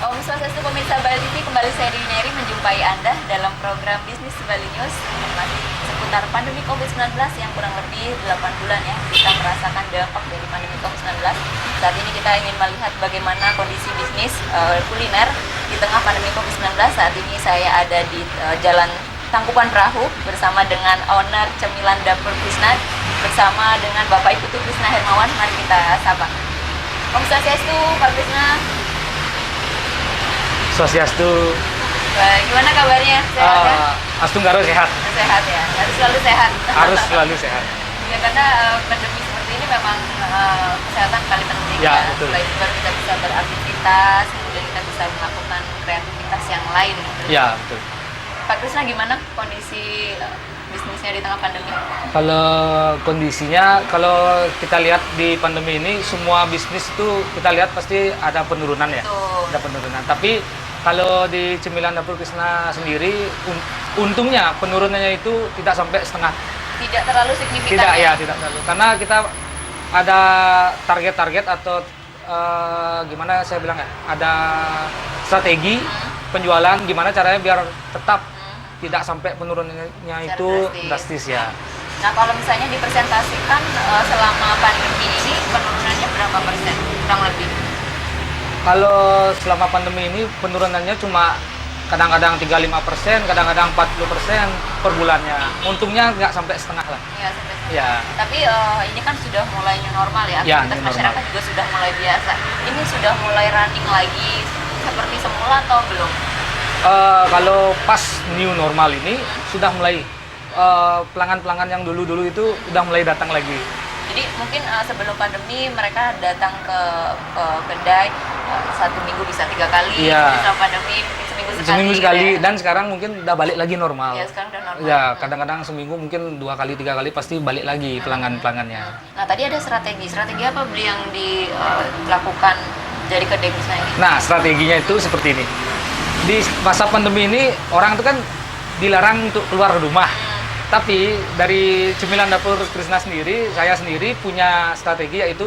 Om Swastiastu pemirsa Bali TV, kembali saya Dewi Neri menjumpai Anda dalam program Bisnis Bali News masih seputar pandemi COVID-19 yang kurang lebih 8 bulan ya kita merasakan dampak dari pandemi COVID-19. Saat ini kita ingin melihat bagaimana kondisi bisnis kuliner di tengah pandemi COVID-19. Saat ini saya ada di Jalan Tangkuban Perahu bersama dengan owner Cemilan Dapur Krisna bersama dengan Bapak Putu Krisna Hermawan. Mari kita sapa. Om Swastiastu, Pak Krisna. Swastiastu. Gimana kabarnya? Sehat ya? Astunggaro sehat. Sehat ya, harus selalu sehat. Harus selalu sehat. Ya karena pandemi seperti ini memang kesehatan paling penting Ya, ya. betul. Selain itu baru kita bisa beraktivitas, kemudian kita bisa melakukan kreativitas yang lain. Gitu. Ya, betul. Pak Krisna, gimana kondisi bisnisnya di tengah pandemi? Kalau kondisinya, kalau kita lihat di pandemi ini, semua bisnis itu kita lihat pasti ada penurunan ya. Betul. Ada penurunan. Tapi kalau di Cemilan Dapur Krisna sendiri, untungnya penurunannya itu tidak sampai setengah. Tidak terlalu signifikan Tidak, ya? tidak terlalu. Karena kita ada target-target atau gimana saya bilang ya, ada strategi penjualan, gimana caranya biar tetap tidak sampai penurunannya Secara itu drastis. drastis ya. Nah kalau misalnya dipresentasikan selama pandemi ini penurunannya berapa persen? Kurang lebih. Kalau selama pandemi ini penurunannya cuma kadang-kadang 35%, kadang-kadang 40% per bulannya. Untungnya nggak sampai setengah lah. Ya, sampai setengah. Ya. Tapi ini kan sudah mulai new normal ya, Ya, aktivitas new masyarakat normal. juga sudah mulai biasa. Ini sudah mulai running lagi seperti semula atau belum? Kalau pas new normal ini sudah mulai pelanggan-pelanggan yang dulu-dulu itu sudah mulai datang lagi. Jadi mungkin sebelum pandemi mereka datang ke kedai 1 minggu bisa 3 kali, Iya. setelah pandemi mungkin seminggu sekali. Seminggu sekali, gitu ya. dan sekarang mungkin udah balik lagi normal. Ya, sekarang udah normal. Ya, kadang-kadang seminggu mungkin 2 kali 3 kali pasti balik lagi pelanggan-pelanggannya. Nah tadi ada strategi apa beli yang dilakukan dari kedai bisnis ini? Nah, strateginya itu seperti ini. Di masa pandemi ini orang itu kan dilarang untuk keluar rumah. Tapi dari Cemilan Dapur Krisna sendiri, saya sendiri punya strategi yaitu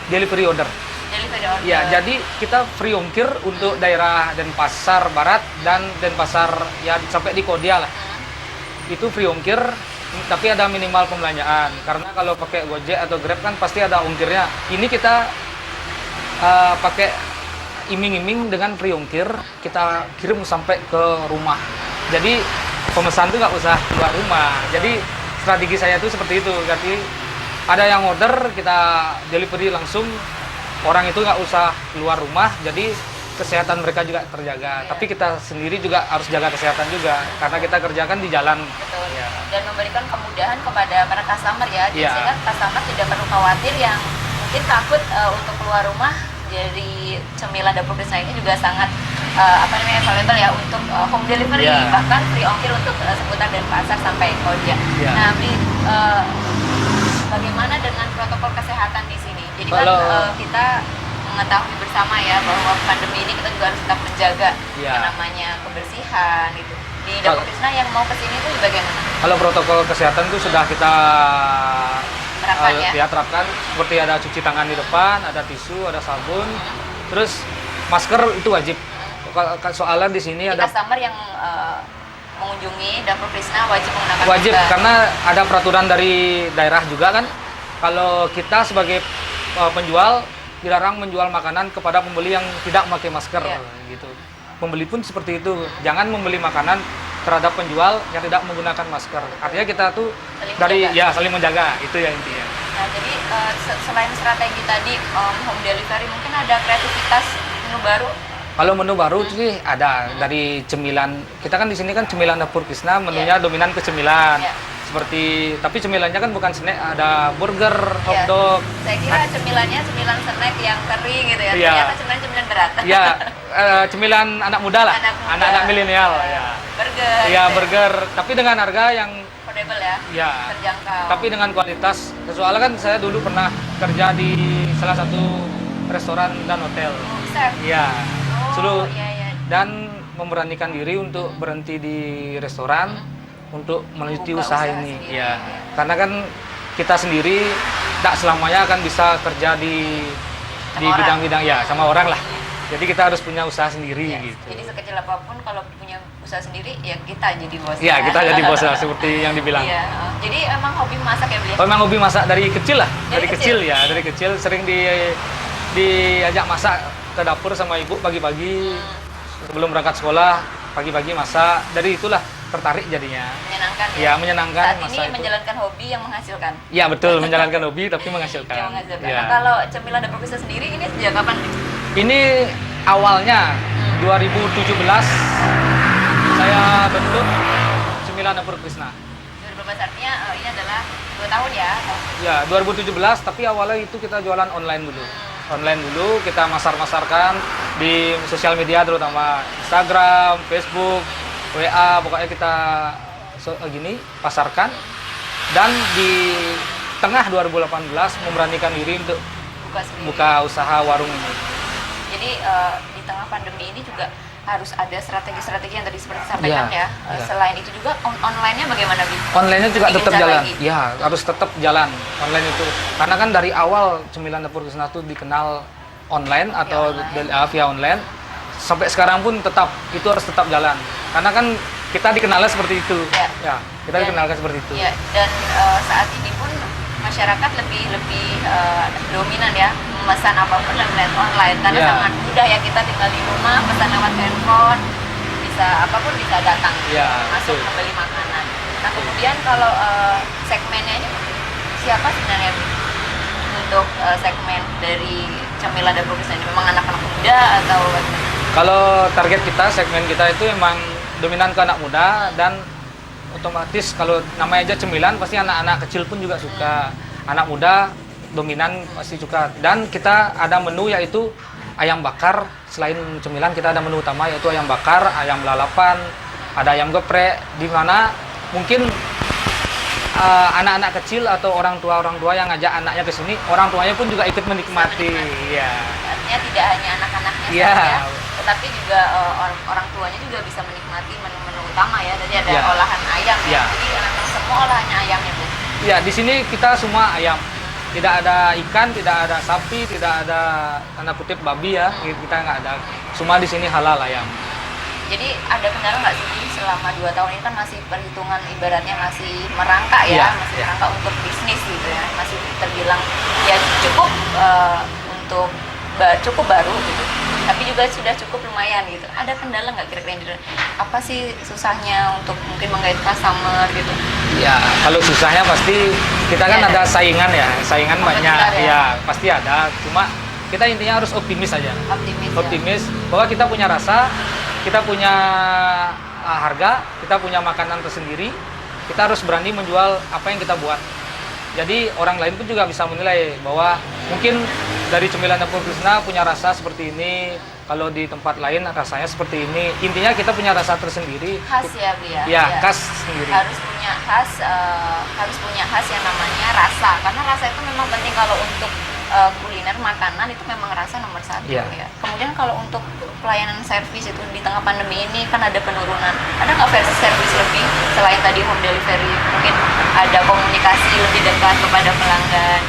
delivery order. Delivery order. Ya, jadi kita free ongkir untuk daerah Denpasar Barat dan Denpasar ya sampai di Kodia lah. Itu free ongkir, tapi ada minimal pembelanjaan. Karena kalau pakai Gojek atau Grab kan pasti ada ongkirnya. Ini kita pakai iming-iming dengan free ongkir, kita kirim sampai ke rumah. Jadi pemesan tuh nggak usah keluar rumah. Jadi strategi saya itu seperti itu. Jadi ada yang order, kita delivery langsung. Orang itu nggak usah keluar rumah, jadi kesehatan mereka juga terjaga. Tapi kita sendiri juga harus jaga kesehatan juga, karena kita kerjakan di jalan. Betul. Ya. Dan memberikan kemudahan kepada para customer ya. Ya. Sehingga customer tidak perlu khawatir yang mungkin takut untuk keluar rumah. Jadi Cemilan Dapur Krisna ini juga sangat available ya untuk home delivery, Ya. bahkan free ongkir untuk seputar Denpasar sampai Koja. Ya. Nah, bagaimana dengan protokol kesehatan di sini? Jadi kan Kalau- kita mengetahui bersama ya bahwa pandemi ini kita juga harus tetap menjaga Ya. yang namanya kebersihan gitu. Di Dapur Kalau- Krisna yang mau kesini itu bagaimana? Kalau protokol kesehatan itu sudah kita Terapkan ya? terapkan, seperti ada cuci tangan di depan, ada tisu, ada sabun, terus masker itu wajib. Soalnya di sini Jadi ada customer yang mengunjungi Dapur Krisna wajib menggunakan wajib masker. karena ada peraturan dari daerah juga kan. Kalau kita sebagai penjual dilarang menjual makanan kepada pembeli yang tidak memakai masker Iya. gitu. Pembeli pun seperti itu. Jangan membeli makanan terhadap penjual yang tidak menggunakan masker. Artinya kita tuh Saling menjaga. saling menjaga, itu yang intinya. Nah, jadi selain strategi tadi home delivery, mungkin ada kreativitas menu baru. Kalau menu baru sih ada dari cemilan. Kita kan di sini kan Cemilan Dapur Krisna, menunya dominan ke cemilan. Iya. Seperti, tapi cemilannya kan bukan snack, ada burger, Iya. hotdog. Saya kira cemilannya cemilan snack yang kering gitu ya. Iya. Ternyata cemilan berat. Ya, cemilan anak muda lah, Anak muda. anak-anak milenial. Ya, Burger. ya gitu burger, tapi dengan harga yang affordable ya. ya, Terjangkau. tapi dengan kualitas. Soalnya kan saya dulu pernah kerja di salah satu restoran dan hotel. chef. Ya, Oh, iya, iya. dan memberanikan diri untuk berhenti di restoran untuk melanjuti Buka usaha usaha ini. sendiri. Ya, karena kan kita sendiri tak selamanya akan bisa kerja di Sama orang. bidang-bidang ya sama orang lah. Jadi kita harus punya usaha sendiri Iya. gitu. Jadi sekecil apapun kalau punya usaha sendiri ya kita jadi bos. Iya, kita jadi bos lah, seperti yang dibilang. Iya. Jadi emang hobi masak ya beli. Oh, memang hobi masak dari kecil lah, Dari dari kecil ya, dari kecil sering diajak masak ke dapur sama ibu pagi-pagi sebelum berangkat sekolah, pagi-pagi masak. Dari itulah tertarik jadinya. Menyenangkan ya. Ya, menyenangkan Saat ini masak itu. menjalankan hobi yang menghasilkan. Ya, betul, menjalankan hobi tapi menghasilkan. Yang menghasilkan. Ya. Nah, kalau cemilan dapur Krishna sendiri ini sejak kapan? Ini awalnya 2017 saya bentuk Cemilan Dapur Krishna. 2012 artinya ini adalah 2 tahun ya. Ya, 2017 tapi awalnya itu kita jualan online dulu. Online dulu, kita masar-masarkan di sosial media terutama Instagram, Facebook, WA, pokoknya kita gini pasarkan. Dan di tengah 2018 memberanikan diri untuk Buka sendiri. buka usaha warung ini. Jadi di tengah pandemi ini juga harus ada strategi-strategi yang tadi seperti disampaikan Iya, ya. iya. Selain itu juga online-nya bagaimana, Bi? Online-nya juga Lebih tetap gencar jalan. lagi. Ya, harus tetap jalan online itu. Karena kan dari awal Cemilan Dapur Krishna itu dikenal online atau via online. Sampai sekarang pun tetap itu harus tetap jalan. Karena kan kita dikenalnya seperti itu. Ya. Ya, kita Dan- dikenalkan seperti itu. Ya, dan saat ini pun masyarakat lebih dominan ya memesan apapun lewat online karena Ya. sangat mudah ya, kita tinggal di rumah pesan lewat handphone, bisa apapun bisa datang Ya, masuk betul. membeli makanan. Nah kemudian kalau segmennya ini siapa sebenarnya Bu? Untuk segmen dari Cemilan Dapur Krishna ini memang anak-anak muda atau bagaimana? Kalau target kita, segmen kita itu emang dominan ke anak muda dan otomatis kalau namanya aja cemilan pasti anak-anak kecil pun juga suka. Anak muda dominan pasti suka. Dan kita ada menu yaitu ayam bakar. Selain cemilan kita ada menu utama yaitu ayam bakar, ayam lalapan, ada ayam geprek, di mana mungkin anak-anak kecil atau orang tua yang ngajak anaknya ke sini, orang tuanya pun juga ikut menikmati. Ya. Artinya tidak hanya anak-anaknya Iya. saja, tetapi juga orang tuanya juga bisa menikmati menu-menu utama ya. Jadi ada Iya. olahan ayam ya. Iya. Jadi anak-anak semua olahannya ayam ya Bu. Ya, di sini kita semua ayam. Tidak ada ikan, tidak ada sapi, tidak ada tanda kutip babi ya. Kita nggak ada. Semua di sini halal ayam. Jadi ada kendala nggak sih selama 2 tahun ini kan masih perhitungan ibaratnya masih merangkak ya, Iya, masih iya. merangkak untuk bisnis gitu ya, masih terbilang ya cukup untuk cukup baru gitu, tapi juga sudah cukup lumayan gitu. Ada kendala nggak kira-kira yang apa sih susahnya untuk mungkin menggait customer gitu? Ya, kalau susahnya pasti kita kan Iya, ada saingan ya, saingan banyak. Kompetitor ya. Ya, pasti ada. Cuma kita intinya harus optimis aja. Optimis. Ya? Optimis bahwa kita punya rasa, kita punya harga, kita punya makanan tersendiri. Kita harus berani menjual apa yang kita buat. Jadi orang lain pun juga bisa menilai bahwa mungkin dari Cemilan Dapur Krishna punya rasa seperti ini, kalau di tempat lain rasanya seperti ini. Intinya kita punya rasa tersendiri. Khas ya Bu ya. Ya, Ya. khas sendiri. Harus punya khas yang namanya rasa, karena rasa itu memang penting kalau untuk kuliner makanan itu memang rasa nomor 1 Iya. ya. Kemudian kalau untuk pelayanan servis itu di tengah pandemi ini kan ada penurunan, ada nggak versi servis lebih selain tadi home delivery, mungkin ada komunikasi lebih dekat kepada pelanggan?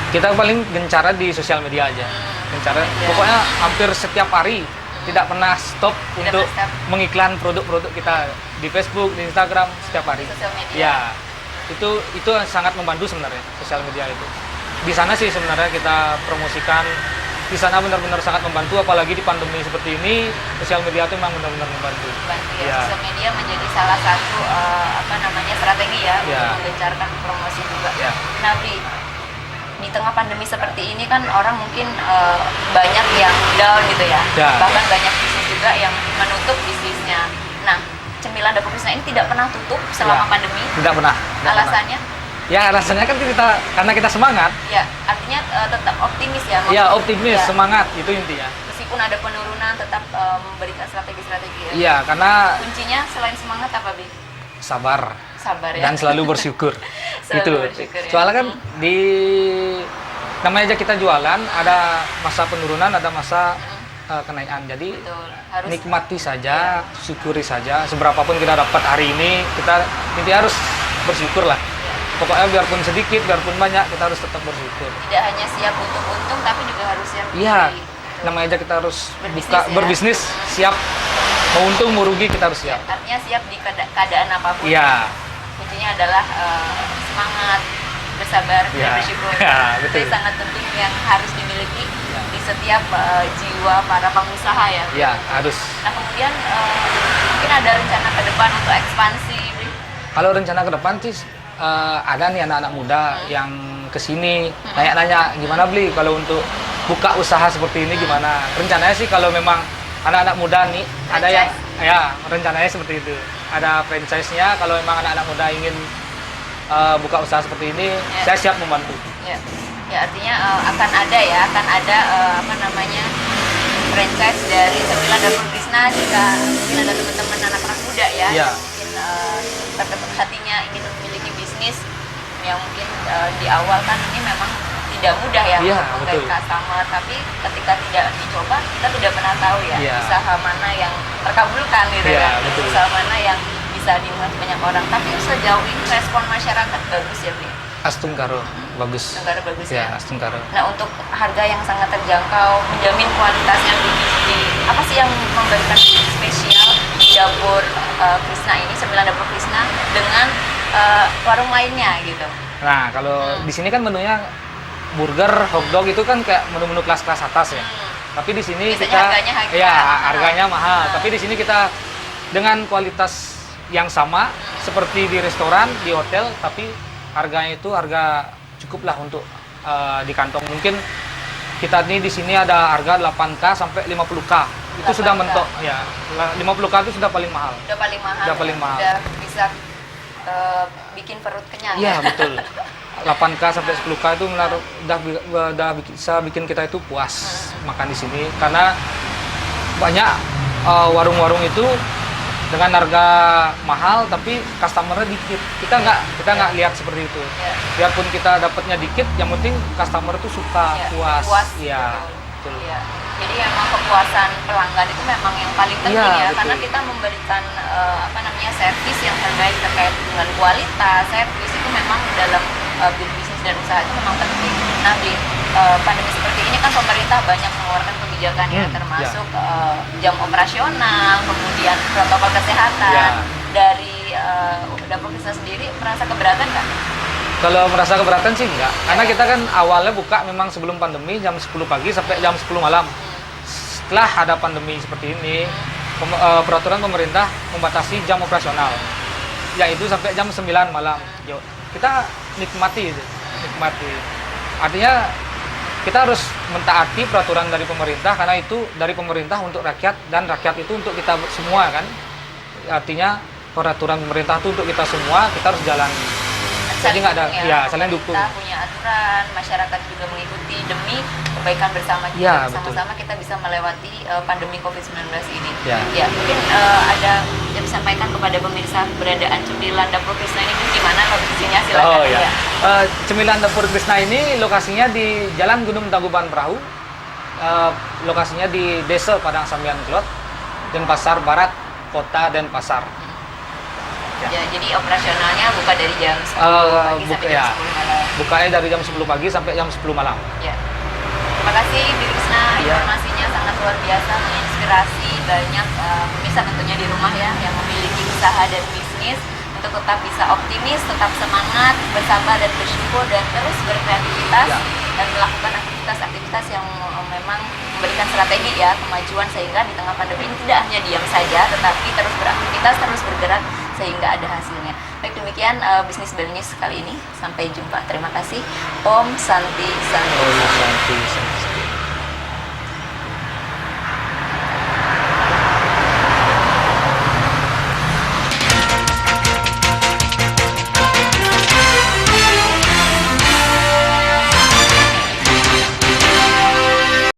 Kita paling gencara di sosial media aja. Gencara, Iya. pokoknya hampir setiap hari tidak pernah stop Tidak untuk pernah stop. mengiklan produk-produk kita di Facebook, di Instagram setiap hari. Sosial media. Ya, itu sangat membantu sebenarnya sosial media itu. Di sana sih sebenarnya kita promosikan. Di sana benar-benar sangat membantu, apalagi di pandemi seperti ini, sosial media itu memang benar-benar membantu. Bantu ya. Iya. Sosial media menjadi salah satu strategi ya Iya. untuk menggencarkan promosi juga. Ya. Nah, Bli, di tengah pandemi seperti ini kan orang mungkin banyak yang down gitu ya. Ya. Bahkan banyak bisnis juga yang menutup bisnisnya. Nah, Cemilan Dapur Krishna ini tidak pernah tutup selama Ya. pandemi. Tidak pernah. Tidak pernah. Alasannya? Ya, alasannya kan karena kita semangat. Ya, artinya tetap optimis ya. Ya, optimis, Ya. semangat itu intinya. Meskipun ada penurunan, tetap memberikan strategi-strategi ya. Iya, karena Kuncinya selain semangat apa, Bi? sabar. Sabar ya. Dan selalu bersyukur. Selalu Gitu. bersyukur, ya. Soalnya kan di namanya aja kita jualan, ada masa penurunan, ada masa kenaikan. Jadi Betul. Harus nikmati saja, syukuri saja. Seberapapun kita dapat hari ini, kita intinya harus bersyukur lah. Pokoknya biarpun sedikit, biarpun banyak, kita harus tetap bersyukur. tidak hanya siap untuk untung tapi juga harus siap Iya. rugi. Gitu. namanya aja kita harus Berbisnis buka ya. berbisnis, siap mau untung mau rugi kita harus siap. Artinya siap di keadaan apapun. Iya. Kuncinya adalah semangat, bersabar, dan Iya. bersyukur. Ya, betul. Itu sangat penting yang harus dimiliki Ya. di setiap jiwa para pengusaha ya. Iya, harus. Nah kemudian mungkin ada rencana ke depan untuk ekspansi, Bri? Kalau rencana ke depan sih ada nih anak-anak muda yang kesini nanya-nanya gimana beli kalau untuk buka usaha seperti ini gimana. Rencananya sih kalau memang anak-anak muda nih ada yang ya rencananya seperti itu. Ada franchise-nya kalau memang anak-anak muda ingin buka usaha seperti ini, Ya. saya siap membantu. Ya, ya artinya akan ada apa namanya franchise dari 9 Dapur Krisna jika mungkin ada teman-teman anak-anak muda ya, Ya. yang mungkin terketuk hatinya ingin memiliki bisnis yang mungkin di awal kan ini memang tidak mudah ya Iya, untuk menggait betul. customer, tapi ketika tidak dicoba kita tidak pernah tahu ya Iya. usaha mana yang terkabulkan gitu Iya, kan, betul. usaha mana yang bisa diminati banyak orang. Tapi sejauh ini respon masyarakat bagus ya, Bri? Astungkaro bagus. Negara bagus Ya, ya. Astungkaro. Nah untuk harga yang sangat terjangkau, menjamin kualitas yang tinggi, apa sih yang memberikan spesial di dapur Krisna ini, 9 Dapur Krisna dengan warung lainnya gitu? Nah, kalau di sini kan menunya burger, hotdog itu kan kayak menu-menu kelas-kelas atas ya. Tapi di sini Biasanya kita harganya mahal. ya harganya mahal. Nah. Tapi di sini kita dengan kualitas yang sama seperti di restoran, di hotel, tapi harganya itu harga cukup lah untuk di kantong. Mungkin kita nih di sini ada harga 8K sampai 50K. Itu 8K. sudah mentok ya. 50K itu sudah paling mahal. Udah paling mahal. Udah paling mahal. Udah bisa bikin perut kenyang. Iya, ya? betul. 8K sampai 10K itu udah bisa bikin kita itu puas makan di sini karena banyak warung-warung itu dengan harga mahal tapi customernya dikit. Kita nggak lihat seperti itu. Ya. Biarpun kita dapatnya dikit, yang penting customer itu suka, Ya, puas. gitu. Iya, betul. Iya. Jadi emang kepuasan pelanggan itu memang yang paling penting Iya, ya, betul. karena kita memberikan apa namanya servis yang terbaik terkait dengan kualitas servis itu memang dalam bisnis dan usaha itu memang penting. Nah di pandemi seperti ini kan pemerintah banyak mengeluarkan kebijakan ya, termasuk jam operasional, kemudian protokol kesehatan. Ya. Dari Dapur Krisna sendiri merasa keberatan nggak? Kalau merasa keberatan sih enggak, karena kita kan awalnya buka memang sebelum pandemi jam 10 pagi sampai jam 10 malam. Setelah ada pandemi seperti ini, peraturan pemerintah membatasi jam operasional, yaitu sampai jam 9 malam. Yuk, kita nikmati, nikmati. Artinya kita harus mentaati peraturan dari pemerintah karena itu dari pemerintah untuk rakyat dan rakyat itu untuk kita semua kan. Artinya peraturan pemerintah itu untuk kita semua, kita harus jalani. Jadi nggak ada, ya saling dukung. Kita punya aturan, masyarakat juga mengikuti demi kebaikan bersama kita. Ya, Sama-sama kita bisa melewati pandemi COVID-19 ini. Ya. Mungkin ada yang disampaikan kepada pemirsa keberadaan Cemilan Dapur Krisna ini gimana lokasinya, silakan. Oh ya. Cemilan Dapur Krisna ini lokasinya di Jalan Gunung Tangkuban Perahu. Lokasinya di Desa Padang Sambian Klot, Denpasar Barat, Kota Denpasar. Ya, jadi operasionalnya buka dari jam 10 pagi sampai jam 10 malam. Bukanya dari jam 10 pagi sampai jam 10 malam. Ya. Terima kasih Bri Krisna, Ya. informasinya sangat luar biasa, menginspirasi banyak pemirsa tentunya di rumah ya yang memiliki usaha dan bisnis untuk tetap bisa optimis, tetap semangat, bersabar dan bersyukur dan terus berkreativitas Ya. dan melakukan aktivitas-aktivitas yang memang memberikan strategi ya kemajuan sehingga di tengah pandemi ini tidak hanya diam saja tetapi terus beraktivitas, terus bergerak sehingga ada hasilnya. Baik, demikian bisnis Bali News kali ini. Sampai jumpa. Terima kasih. Om Santi Santi. Oh, santai.